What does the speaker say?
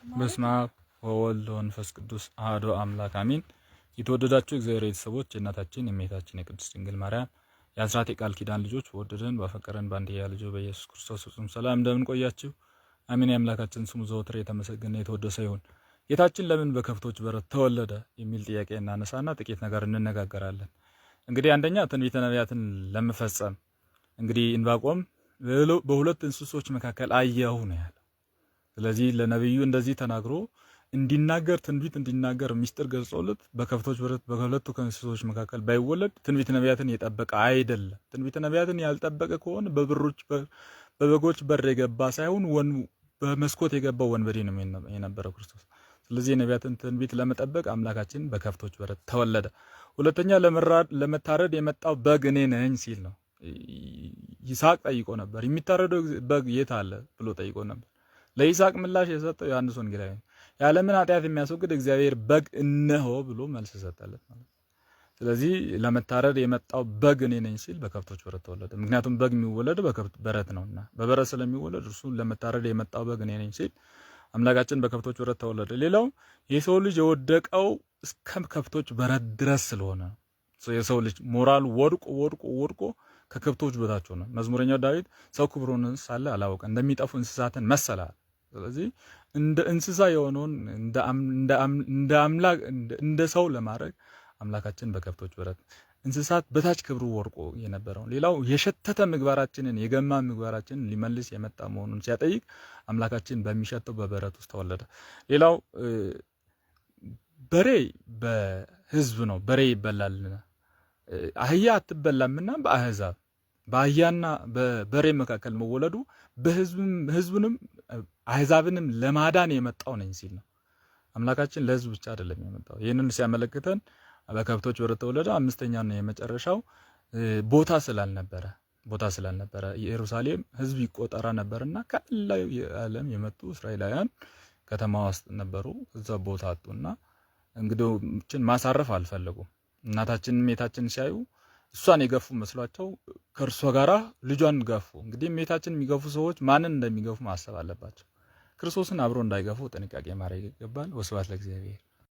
በስመ አብ ወወልድ ወመንፈስ ቅዱስ አሐዱ አምላክ አሜን። የተወደዳችሁ እግዚአብሔር ቤተሰቦች የእናታችን የእመቤታችን የቅድስት ድንግል ማርያም የአስራት የቃል ኪዳን ልጆች ወደደን ባፈቀረን በአንድያ ልጁ በኢየሱስ ክርስቶስ ፍጹም ሰላም እንደምን ቆያችሁ? አሜን። የአምላካችን ስሙ ዘወትር የተመሰገነ የተወደሰ ይሁን። ጌታችን ለምን በከብቶች በረት ተወለደ የሚል ጥያቄ እናነሳና ጥቂት ነገር እንነጋገራለን። እንግዲህ አንደኛ ትንቢተ ነቢያትን ለመፈጸም እንግዲህ ዕንባቆም በሁለት እንስሶች መካከል አየሁ ነው ያለው። ስለዚህ ለነብዩ እንደዚህ ተናግሮ እንዲናገር ትንቢት እንዲናገር ሚስጥር ገልጾለት በከብቶች በረት በሁለቱ እንስሶች መካከል ባይወለድ ትንቢተ ነቢያትን የጠበቀ አይደለም። ትንቢተ ነቢያትን ያልጠበቀ ከሆነ በበጎች በር የገባ ሳይሆን በመስኮት የገባው ወንበዴ ነው የነበረው ክርስቶስ። ስለዚህ የነቢያትን ትንቢት ለመጠበቅ አምላካችን በከብቶች በረት ተወለደ። ሁለተኛ ለመታረድ የመጣው በግ እኔ ነኝ ሲል ነው። ይስሐቅ ጠይቆ ነበር፣ የሚታረደው በግ የት አለ ብሎ ጠይቆ ነበር። ለይስሐቅ ምላሽ የሰጠው ዮሐንስ ወንጌላዊ ያለምን ኃጢአት የሚያስወግድ እግዚአብሔር በግ እነሆ ብሎ መልስ ሰጠለት ማለት። ስለዚህ ለመታረድ የመጣው በግ እኔ ነኝ ሲል በከብቶች በረት ተወለደ። ምክንያቱም በግ የሚወለደው በከብት በረት ነውና በበረት ስለሚወለድ እርሱ ለመታረድ የመጣው በግ እኔ ነኝ ሲል አምላካችን በከብቶች በረት ተወለደ። ሌላው የሰው ልጅ የወደቀው እስከ ከብቶች በረት ድረስ ስለሆነ የሰው ልጅ ሞራሉ ወድቆ ከከብቶች በታች ሆነ። መዝሙረኛው ዳዊት ሰው ክብሩን ሳለ አላወቀ እንደሚጠፉ እንስሳትን መሰለ። ስለዚህ እንደ እንስሳ የሆነውን እንደ አምላክ እንደ ሰው ለማድረግ አምላካችን በከብቶች በረት እንስሳት በታች ክብሩ ወርቆ የነበረው። ሌላው የሸተተ ምግባራችንን የገማ ምግባራችንን ሊመልስ የመጣ መሆኑን ሲያጠይቅ አምላካችን በሚሸተው በበረት ውስጥ ተወለደ። ሌላው በሬ በህዝብ ነው፣ በሬ ይበላልና አህያ አትበላምና በአህዛብ በአህያና በበሬ መካከል መወለዱ ህዝብንም አህዛብንም ለማዳን የመጣው ነኝ ሲል ነው። አምላካችን ለህዝብ ብቻ አይደለም የመጣው። ይህንን ሲያመለክተን በከብቶች በረት ተወለደ። አምስተኛና የመጨረሻው ቦታ ስላልነበረ ኢየሩሳሌም ህዝብ ይቆጠራ ነበርና ከመላው ዓለም የመጡ እስራኤላውያን ከተማ ውስጥ ነበሩ። እዛ ቦታ አጡና እንግዶችን ማሳረፍ አልፈለጉም። እናታችን እመቤታችን ሲያዩ እሷን የገፉ መስሏቸው ከእርሷ ጋራ ልጇን ገፉ። እንግዲህ እመቤታችን የሚገፉ ሰዎች ማንን እንደሚገፉ ማሰብ አለባቸው። ክርስቶስን አብሮ እንዳይገፉ ጥንቃቄ ማድረግ ይገባል። ወስብሐት ለእግዚአብሔር።